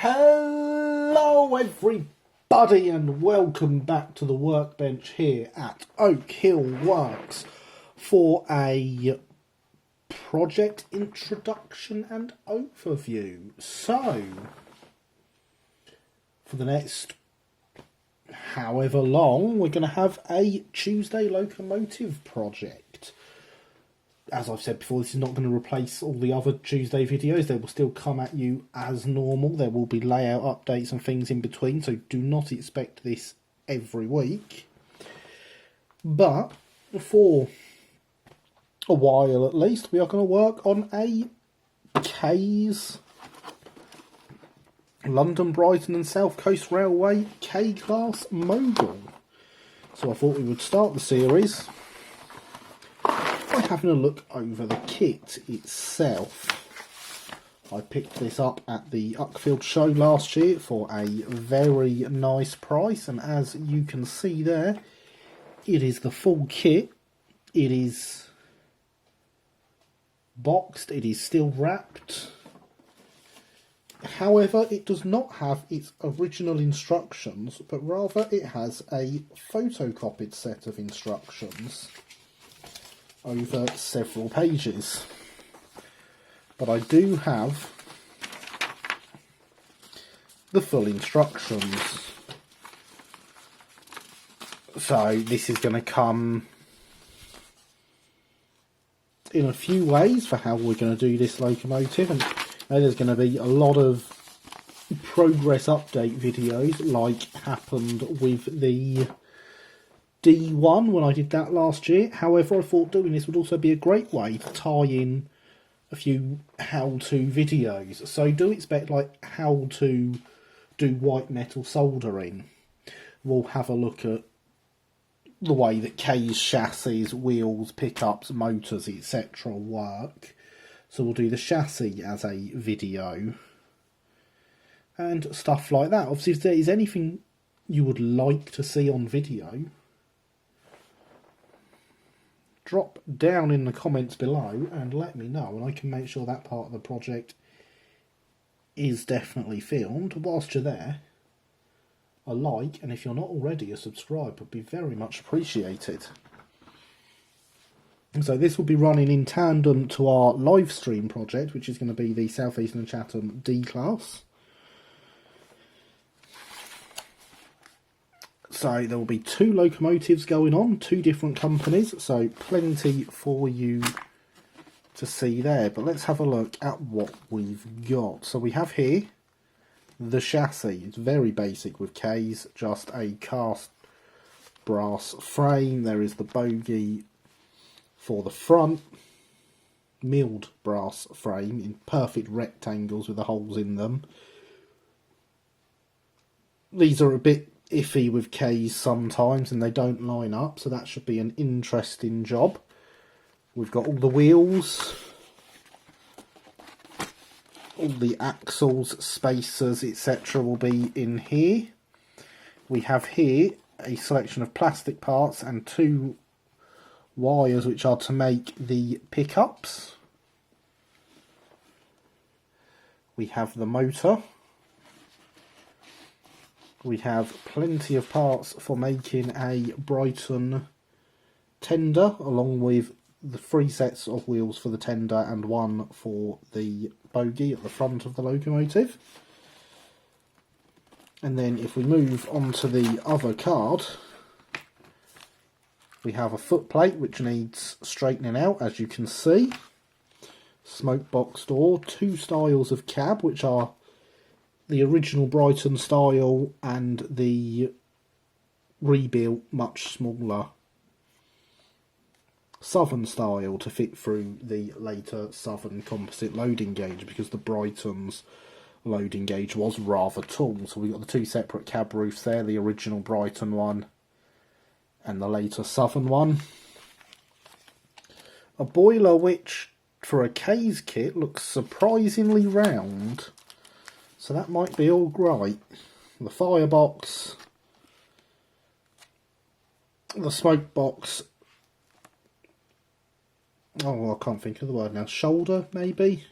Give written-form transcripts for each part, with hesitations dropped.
Hello everybody and welcome back to the workbench here at Oak Hill Works for a project introduction and overview. So, for the next however long, we're going to have a Tuesday locomotive project. As I've said before, this is not going to replace all the other Tuesday videos. They will still come at you as normal. There will be layout updates and things in between, so do not expect this every week. But for a while at least, we are going to work on a K's London, Brighton and South Coast Railway K Class Mogul. So I thought we would start the series by having a look over the kit itself. I picked this up at the Uckfield show last year for a very nice price, and as you can see there, it is the full kit. It is boxed, it is still wrapped. However, it does not have its original instructions, but rather it has a photocopied set of instructions over several pages. But I do have the full instructions. So this is going to come in a few ways for how we're going to do this locomotive, and there's going to be a lot of progress update videos like happened with the D1 when I did that last year. However, I thought doing this would also be a great way to tie in a few how-to videos. So do expect like how to do white metal soldering. We'll have a look at the way that K's chassis, wheels, pickups, motors, etc. work. So we'll do the chassis as a video and stuff like that. Obviously, if there is anything you would like to see on video, drop down in the comments below and let me know, and I can make sure that part of the project is definitely filmed. Whilst you're there, a like, and if you're not already, a subscribe would be very much appreciated. So this will be running in tandem to our live stream project, which is going to be the South Eastern and Chatham D Class. So there will be two locomotives going on, two different companies, so plenty for you to see there. But let's have a look at what we've got. So we have here the chassis. It's very basic with K's, just a cast brass frame. There is the bogie for the front, milled brass frame in perfect rectangles with the holes in them. These are a bit iffy with K's sometimes and they don't line up, so that should be an interesting job. We've got all the wheels, all the axles, spacers, etc. will be in here. We have here a selection of plastic parts and two wires which are to make the pickups. We have the motor. We have plenty of parts for making a Brighton tender, along with the 3 sets of wheels for the tender and one for the bogie at the front of the locomotive. And then if we move on to the other card, we have a footplate which needs straightening out, as you can see. Smoke box door, two styles of cab, which are the original Brighton style and the rebuilt, much smaller Southern style to fit through the later Southern composite loading gauge, because the Brighton's loading gauge was rather tall. So we've got the two separate cab roofs there, the original Brighton one and the later Southern one. A boiler which, for a K's kit, looks surprisingly round, so that might be all right. The firebox, the smoke box, oh, I can't think of the word now, shoulder maybe?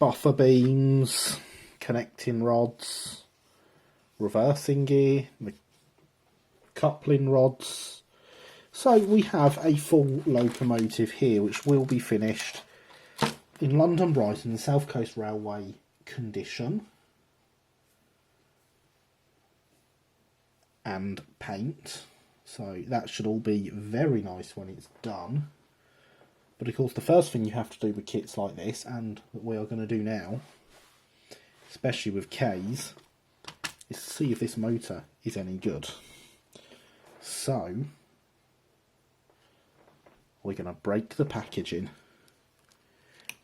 buffer beams, connecting rods, reversing gear, the coupling rods. So we have a full locomotive here, which will be finished in London Brighton South Coast Railway condition and paint. So that should all be very nice when it's done. But of course the first thing you have to do with kits like this, and that we are going to do now, especially with K's, is to see if this motor is any good. So we're going to break the packaging.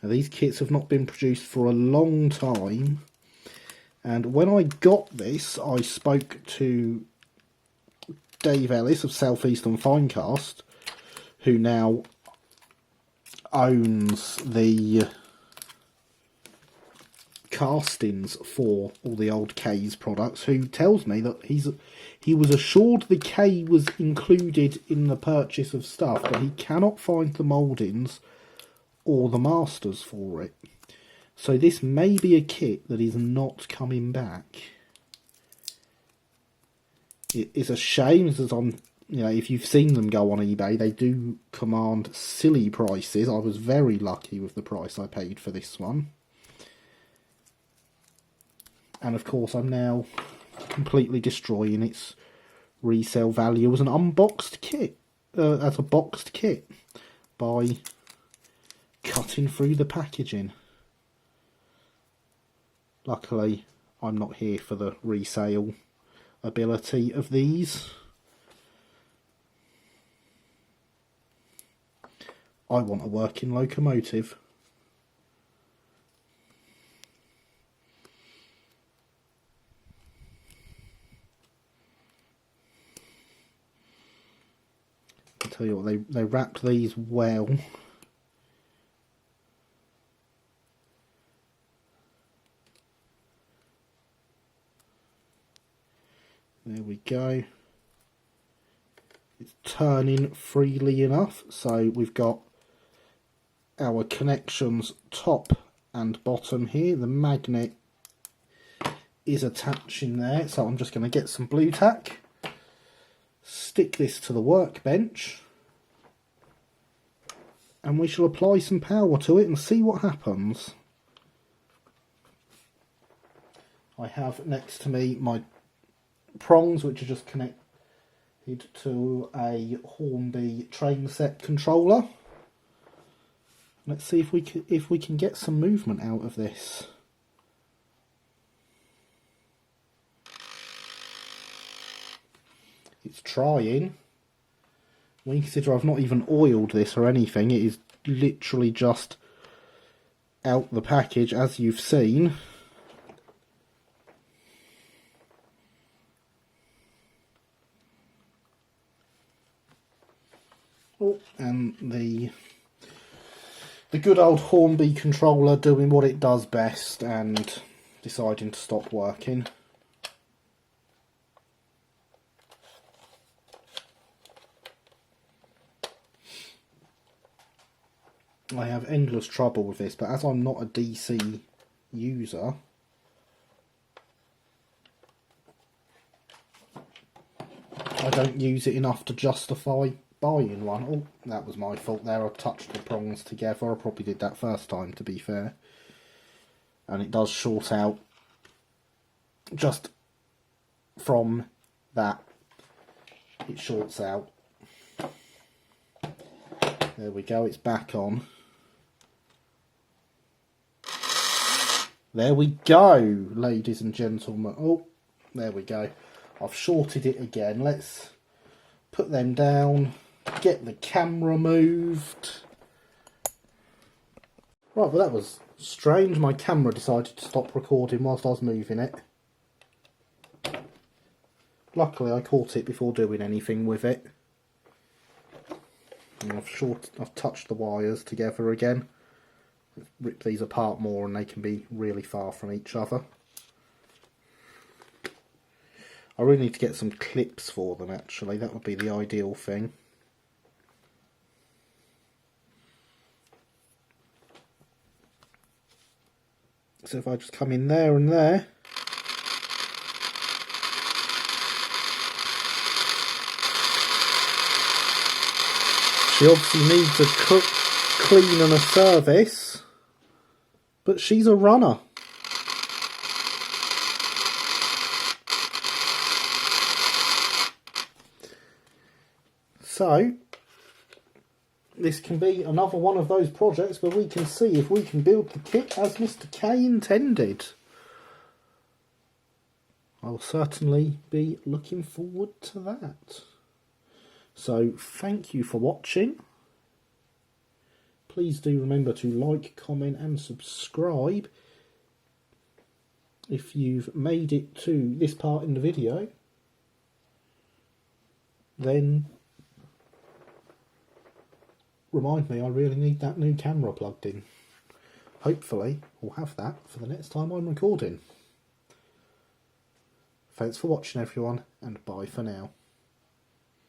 Now these kits have not been produced for a long time, and when I got this I spoke to Dave Ellis of South Eastern Finecast, who now owns the castings for all the old K's products, who tells me that he was assured the K was included in the purchase of stuff, but he cannot find the mouldings or the masters for it. So this may be a kit that is not coming back. It is a shame, as if you've seen them go on eBay, they do command silly prices. I was very lucky with the price I paid for this one. And of course I'm now completely destroying its resale value as an unboxed kit, as a boxed kit, by cutting through the packaging. Luckily I'm not here for the resale ability of these. I want a working locomotive. I'll tell you what, they wrap these well. There we go. It's turning freely enough, so we've got our connections top and bottom here. The magnet is attaching there, so I'm just going to get some blue tack, stick this to the workbench, and we shall apply some power to it and see what happens. I have next to me my prongs, which are just connected to a Hornby train set controller. Let's see if we can get some movement out of this. It's trying. When you consider I've not even oiled this or anything, it is literally just out the package, as you've seen. Oh, and the good old Hornby controller doing what it does best and deciding to stop working. I have endless trouble with this, but as I'm not a DC user, I don't use it enough to justify buying one. Oh, that was my fault there. I touched the prongs together. I probably did that first time, to be fair. And it does short out just from that. It shorts out. There we go, it's back on. There we go, ladies and gentlemen. Oh, there we go. I've shorted it again. Let's put them down. Get the camera moved. Right, well that was strange. My camera decided to stop recording whilst I was moving it. Luckily I caught it before doing anything with it. And I've touched the wires together again. Let's rip these apart more and they can be really far from each other. I really need to get some clips for them actually, that would be the ideal thing. So if I just come in there and there, she obviously needs a cook, clean and a service, but she's a runner. So this can be another one of those projects where we can see if we can build the kit as Mr. K intended. I'll certainly be looking forward to that. So thank you for watching. Please do remember to like, comment and subscribe if you've made it to this part in the video. Then remind me, I really need that new camera plugged in. Hopefully I'll have that for the next time I'm recording. Thanks for watching everyone, and bye for now.